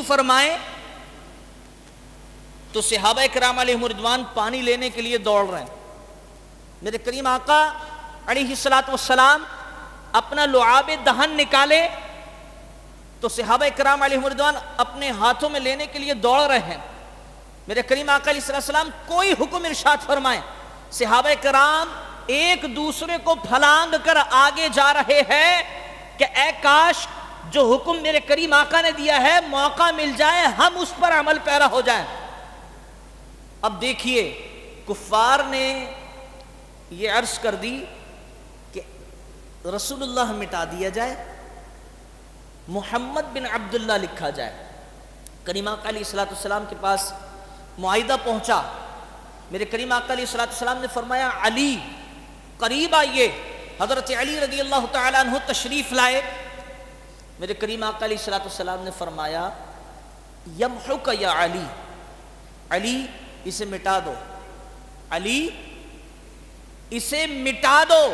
وضو فرمائیں تو صحابہ کرام علیہم رضوان پانی لینے کے لیے دوڑ رہے ہیں. میرے کریم آقا علیہ الصلوۃ والسلام اپنا لعاب دہن نکالے تو صحابہ کرام علیہم رضوان اپنے ہاتھوں میں لینے کے لیے دوڑ رہے ہیں. میرے کریم آقا علیہ السلام کوئی حکم ارشاد فرمائیں, صحابہ کرام ایک دوسرے کو پھلانگ کر آگے جا رہے ہیں کہ اے کاش جو حکم میرے کریم آقا نے دیا ہے موقع مل جائے ہم اس پر عمل پیرا ہو جائیں. اب دیکھیے کفار نے یہ عرض کر دی کہ رسول اللہ مٹا دیا جائے, محمد بن عبداللہ لکھا جائے. کریم آقا علیہ السلام کے پاس معاہدہ پہنچا. میرے کریم آقا علیہ السلام نے فرمایا علی قریب آئیے. حضرت علی رضی اللہ تعالیٰ عنہ تشریف لائے. میرے کریم آقا علیہ السلام نے فرمایا یمحک یا علی, علی اسے مٹا دو, علی اسے مٹا دو.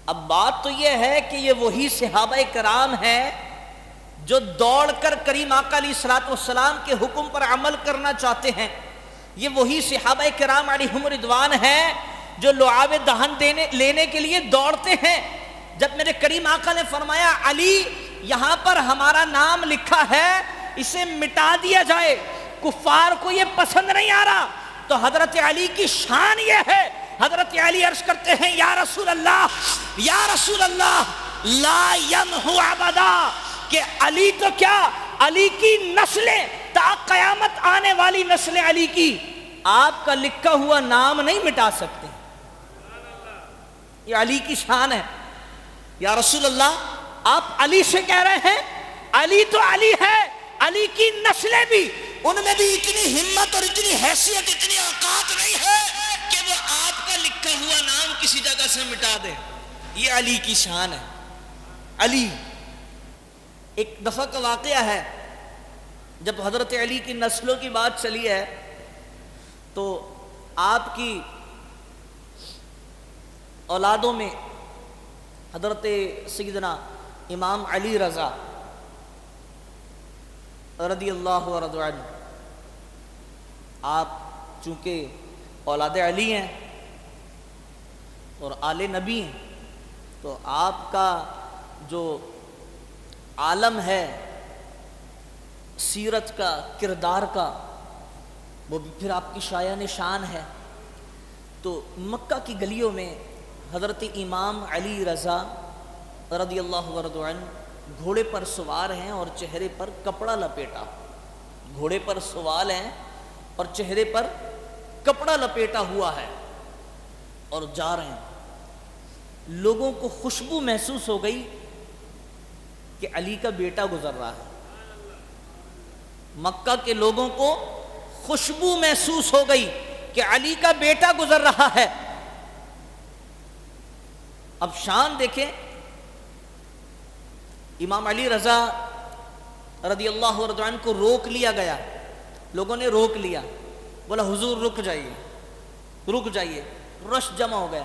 اب بات تو یہ ہے کہ یہ وہی صحابہ کرام ہیں جو دوڑ کر کریم آقا علیہ السلام کے حکم پر عمل کرنا چاہتے ہیں. یہ وہی صحابہ کرام علیہم رضوان ہیں جو لعاب دہن لینے کے لیے دوڑتے ہیں. جب میرے کریم آقا نے فرمایا علی یہاں پر ہمارا نام لکھا ہے اسے مٹا دیا جائے, کفار کو یہ پسند نہیں آ رہا. تو حضرت علی کی شان یہ ہے, حضرت علی عرض کرتے ہیں یا رسول اللہ لا یمحو ابدا, کہ علی تو کیا علی کی نسلیں تا قیامت آنے والی نسل علی کی آپ کا لکھا ہوا نام نہیں مٹا سکتے. یہ علی کی شان ہے. یا رسول اللہ آپ علی سے کہہ رہے ہیں, علی تو علی ہے, علی کی نسلیں بھی ان میں بھی اتنی ہمت اور اتنی حیثیت اتنی اوقات نہیں ہے کہ وہ آپ کا لکھا ہوا نام کسی جگہ سے مٹا دے. یہ علی کی شان ہے. علی ایک دفعہ کا واقعہ ہے, جب حضرت علی کی نسلوں کی بات چلی ہے تو آپ کی اولادوں میں حضرت سیدنا امام علی رضا رضی اللہ عنہ, آپ چونکہ اولاد علی ہیں اور آل نبی ہیں تو آپ کا جو عالم ہے سیرت کا, کردار کا, وہ بھی پھر آپ کی شایان شان ہے. تو مکہ کی گلیوں میں حضرت امام علی رضا رضی اللہ عنہ گھوڑے پر سوار ہیں اور چہرے پر کپڑا لپیٹا, گھوڑے پر سوار ہیں اور چہرے پر کپڑا لپیٹا ہوا ہے اور جا رہے ہیں. لوگوں کو خوشبو محسوس ہو گئی کہ علی کا بیٹا گزر رہا ہے. مکہ کے لوگوں کو خوشبو محسوس ہو گئی کہ علی کا بیٹا گزر رہا ہے. اب شان دیکھیں, امام علی رضا رضی اللہ عنہ کو روک لیا گیا, لوگوں نے روک لیا, بولا حضور رک جائیے. رش جمع ہو گیا,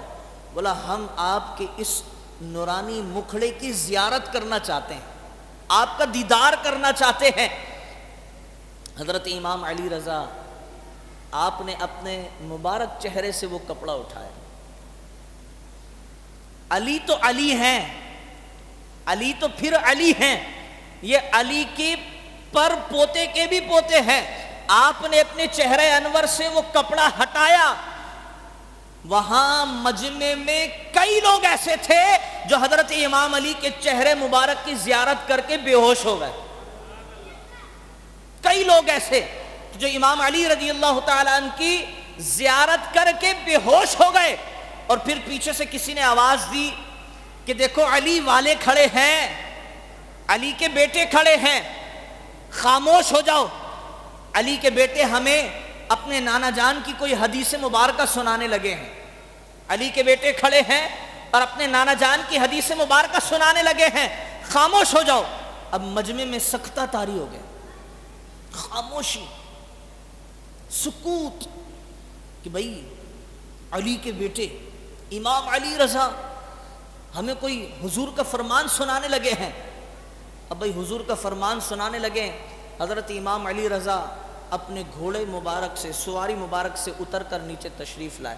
بولا ہم آپ کے اس نورانی مکھڑے کی زیارت کرنا چاہتے ہیں, آپ کا دیدار کرنا چاہتے ہیں. حضرت امام علی رضا آپ نے اپنے مبارک چہرے سے وہ کپڑا اٹھایا. علی تو علی ہیں, علی تو پھر علی ہیں, یہ علی کی پر پوتے کے بھی پوتے ہیں. آپ نے اپنے چہرے انور سے وہ کپڑا ہٹایا. وہاں مجمع میں کئی لوگ ایسے تھے جو حضرت امام علی کے چہرے مبارک کی زیارت کر کے بے ہوش ہو گئے. کئی لوگ ایسے جو امام علی رضی اللہ تعالیٰ عنہ کی زیارت کر کے بے ہوش ہو گئے. اور پھر پیچھے سے کسی نے آواز دی کہ دیکھو علی والے کھڑے ہیں, علی کے بیٹے کھڑے ہیں, خاموش ہو جاؤ. علی کے بیٹے ہمیں اپنے نانا جان کی کوئی حدیث مبارکہ سنانے لگے ہیں. علی کے بیٹے کھڑے ہیں اور اپنے نانا جان کی حدیث مبارکہ سنانے لگے ہیں, خاموش ہو جاؤ. اب مجمع میں سکتہ طاری ہو گیا, خاموشی, سکوت کہ بھئی علی کے بیٹے امام علی رضا ہمیں کوئی حضور کا فرمان سنانے لگے ہیں. اب بھائی حضور کا فرمان سنانے لگے، حضرت امام علی رضا اپنے گھوڑے مبارک سے، سواری مبارک سے اتر کر نیچے تشریف لائے۔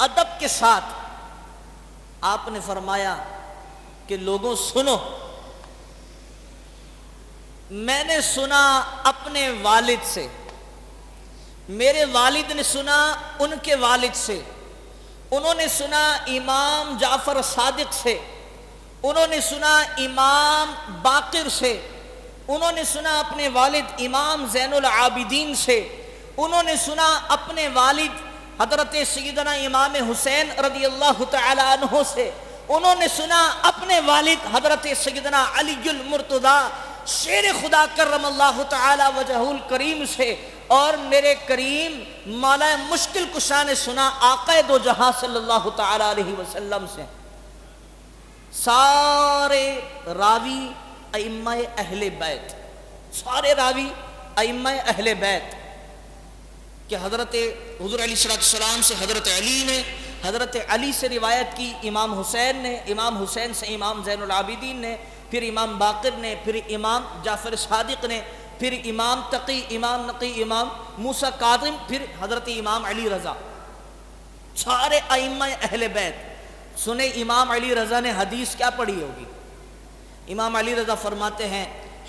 ادب کے ساتھ آپ نے فرمایا کہ لوگوں سنو، میں نے سنا اپنے والد سے، میرے والد نے سنا ان کے والد سے، انہوں نے سنا امام جعفر صادق سے، انہوں نے سنا امام باقر سے، انہوں نے سنا اپنے والد امام زین العابدین سے، انہوں نے سنا اپنے والد حضرت سیدنا امام حسین رضی اللہ تعالی عنہ سے، انہوں نے سنا اپنے والد حضرت سیدنا علی المرتضی شیر خدا کرم اللہ تعالی وجہہ الکریم سے، اور میرے کریم مولا مشکل کشا نے سنا آقا دو جہاں صلی اللہ تعالی علیہ وسلم سے۔ سارے راوی ائمہ اہل بیت، سارے راوی ائمہ اہل بیت، کہ حضرت حضور علیہ السلام سے حضرت علی نے، حضرت علی سے روایت کی امام حسین نے، امام حسین سے امام زین العابدین نے، پھر امام باقر نے، پھر امام جعفر صادق نے، پھر امام تقی، امام نقی، امام موسیٰ کاظم، پھر حضرت امام علی رضا، سارے ائمہ اہل بیت۔ سنے امام علی رضا نے حدیث کیا پڑھی ہوگی؟ امام علی رضا فرماتے ہیں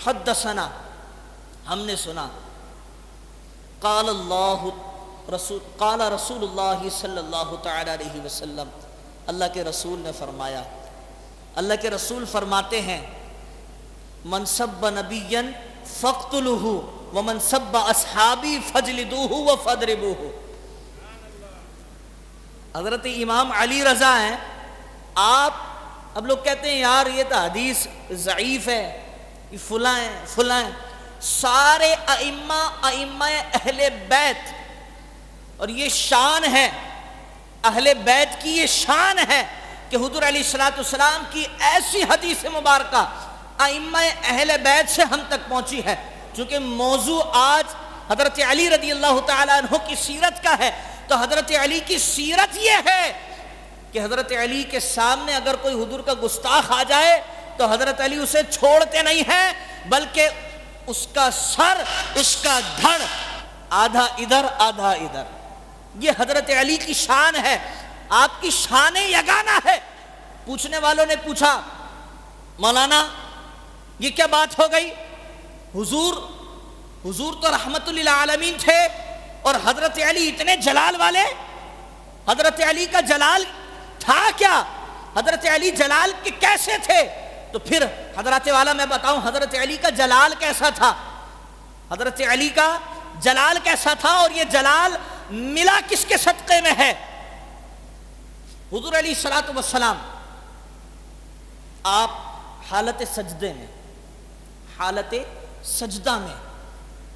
حدثنا، ہم نے سنا، قال رسول اللہ صلی اللہ تعالی علیہ وسلم، اللہ کے رسول نے فرمایا، اللہ کے رسول فرماتے ہیں من سب نبیا فاقتلوہ ومن سب اصحابی فجلدوہ وفضربوہ۔ حضرت امام علی رضا ہیں، آپ اب لوگ کہتے ہیں یار یہ تو حدیث ضعیف ہے، یہ فلاں ہیں فلاں ہیں، سارے ائمہ اہل بیت، اور یہ شان ہے اہل بیت کی، یہ شان ہے کہ حضور علیہ السلام کی ایسی حدیث مبارکہ ائمہ اہل بیت سے ہم تک پہنچی ہے۔ چونکہ موضوع آج حضرت علی رضی اللہ تعالیٰ عنہ کی سیرت کا ہے، تو حضرت علی کی سیرت یہ ہے کہ حضرت علی کے سامنے اگر کوئی حضور کا گستاخ آ جائے تو حضرت علی اسے چھوڑتے نہیں ہیں، بلکہ اس کا سر، اس کا دھڑ آدھا ادھر آدھا ادھر۔ یہ حضرت علی کی شان ہے، آپ کی شان یگانہ ہے۔ پوچھنے والوں نے پوچھا مولانا یہ کیا بات ہو گئی؟ حضور تو رحمت للعالمین تھے، اور حضرت علی اتنے جلال والے، حضرت علی کا جلال تھا کیا؟ حضرت علی جلال کے کیسے تھے؟ تو پھر حضرت والا میں بتاؤں حضرت علی کا جلال کیسا تھا، حضرت علی کا جلال کیسا تھا، اور یہ جلال ملا کس کے صدقے میں ہے؟ حضور علیہ السلام آپ حالت سجدے میں، حالت سجدہ میں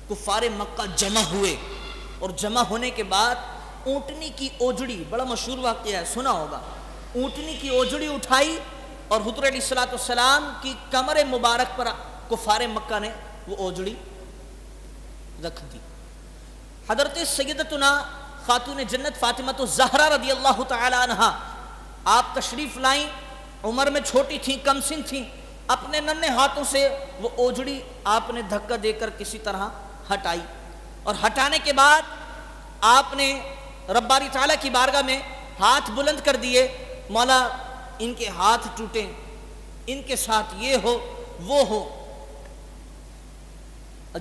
کفار مکہ جمع ہوئے، اور جمع ہونے کے بعد اونٹنی کی اوجڑی، بڑا مشہور واقعہ ہے، سنا ہوگا، اونٹنی کی اوجڑی اٹھائی اور حضور علیہ السلام کی کمر مبارک پر کفار مکہ نے وہ اوجڑی رکھ دی۔ حضرت سیدتنا خاتون جنت فاطمہ الزہرا رضی اللہ تعالی عنہا آپ تشریف لائیں، عمر میں چھوٹی تھیں، کم سن تھیں، اپنے ننھے ہاتھوں سے وہ اوجڑی آپ نے دھکا دے کر کسی طرح ہٹائی، اور ہٹانے کے بعد آپ نے رب باری تعالیٰ کی بارگاہ میں ہاتھ بلند کر دیے، مولا ان کے ہاتھ ٹوٹیں، ان کے ساتھ یہ ہو وہ ہو۔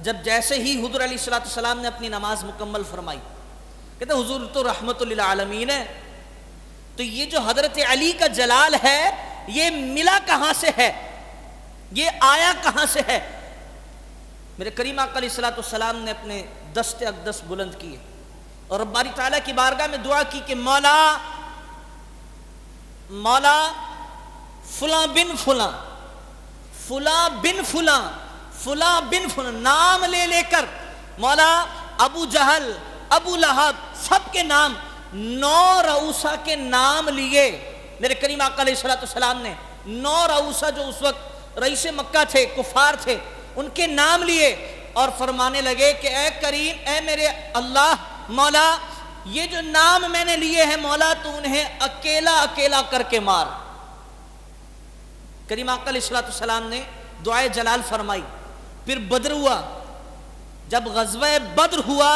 جب جیسے ہی حضور علیہ السلام نے اپنی نماز مکمل فرمائی، کہتے ہیں حضور تو رحمت للعالمین ہے، تو یہ جو حضرت علی کا جلال ہے یہ ملا کہاں سے ہے، یہ آیا کہاں سے ہے؟ میرے کریم آقا علیہ السلام نے اپنے دست اقدس بلند کیے اور رب باری تعالیٰ کی بارگاہ میں دعا کی کہ مولا فلاں بن فلاں، فلاں بن فلاں، فلاں بن فلاں، نام لے لے کر مولا ابو جہل، ابو لہب، سب کے نام، 9 رؤوسا کے نام لیے میرے کریم آقا علیہ السلام نے، 9 رؤوسا جو اس وقت رئیس مکہ تھے، کفار تھے، ان کے نام لیے اور فرمانے لگے کہ اے کریم، اے میرے اللہ مولا، یہ جو نام میں نے لیے ہیں مولا تو انہیں اکیلا اکیلا کر کے مار۔ کریم آقا علیہ السلام نے دعائے جلال فرمائی. پھر بدر ہوا. جب غزوہ بدر ہوا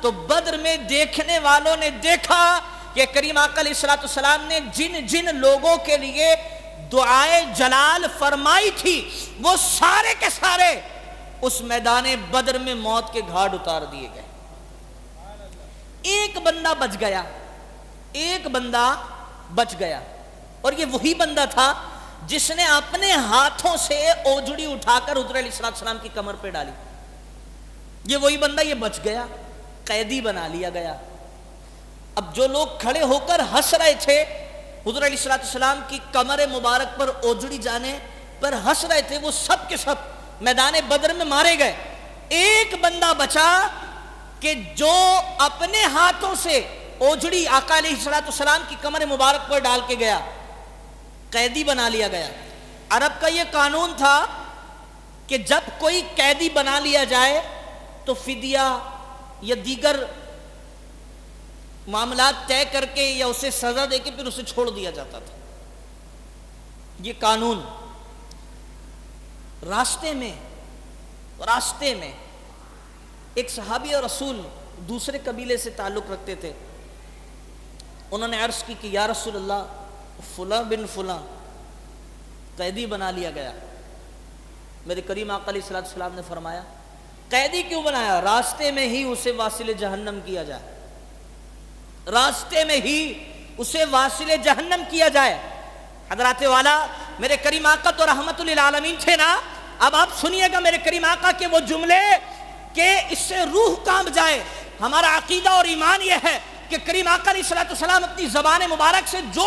تو بدر میں دیکھنے والوں نے دیکھا کہ کریم آقا علیہ الصلوۃ والسلام نے جن جن لوگوں کے لیے دعائے جلال فرمائی تھی وہ سارے کے سارے اس میدان بدر میں موت کے گھاٹ اتار دیے گئے. ایک بندہ بچ گیا, ایک بندہ بچ گیا, اور یہ وہی بندہ تھا جس نے اپنے ہاتھوں سے اوجڑی اٹھا کر حضور علیہ الصلوۃ والسلام کی کمر پہ ڈالی. یہ وہی بندہ, یہ بچ گیا, قیدی بنا لیا گیا. اب جو لوگ کھڑے ہو کر ہنس رہے تھے حضور علیہ الصلوۃ والسلام کی کمر مبارک پر اوجڑی جانے پر ہنس رہے تھے, وہ سب کے سب میدان بدر میں مارے گئے. ایک بندہ بچا کہ جو اپنے ہاتھوں سے اوجڑی آقا علیہ الصلوۃ والسلام کی کمر مبارک پر ڈال کے گیا, قیدی بنا لیا گیا. عرب کا یہ قانون تھا کہ جب کوئی قیدی بنا لیا جائے تو فدیہ یا دیگر معاملات طے کر کے یا اسے سزا دے کے پھر اسے چھوڑ دیا جاتا تھا. یہ قانون. راستے میں ایک صحابی اور رسول دوسرے قبیلے سے تعلق رکھتے تھے. انہوں نے عرض کی کہ یا رسول اللہ, فلاں بن فلاں قیدی بنا لیا گیا. میرے کریم آقا علیہ الصلوۃ والسلام نے فرمایا قیدی کیوں بنایا؟ راستے میں ہی اسے واصل جہنم کیا جائے, راستے میں ہی اسے واصل جہنم کیا جائے. حضرات والا, میرے کریم آقا تو رحمت للعالمین تھے نا. اب آپ سنیے گا میرے کریم آقا کے وہ جملے کہ اس سے روح کانپ جائے. ہمارا عقیدہ اور ایمان یہ ہے کہ کریم آقا علیہ الصلوۃ والسلام اپنی زبان مبارک سے جو